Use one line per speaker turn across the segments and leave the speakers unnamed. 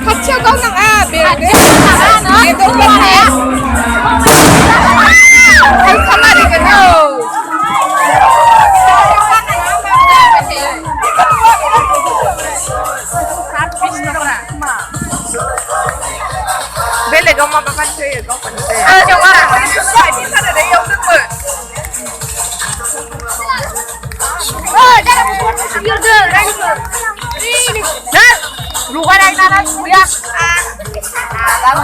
Kacau kau nang biar dia itu kan ya. Ay sama di kena. Bele kau mau papan saya kau pandai. Coba. Bisa ada yang sempat. Jangan biar dia. Ini. Luar dari tanah ya. Kamu.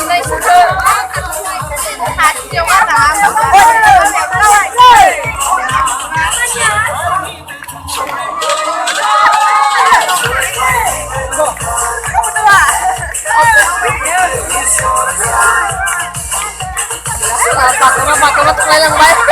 Đây suka. Hati orang. Kenapa lelang baik?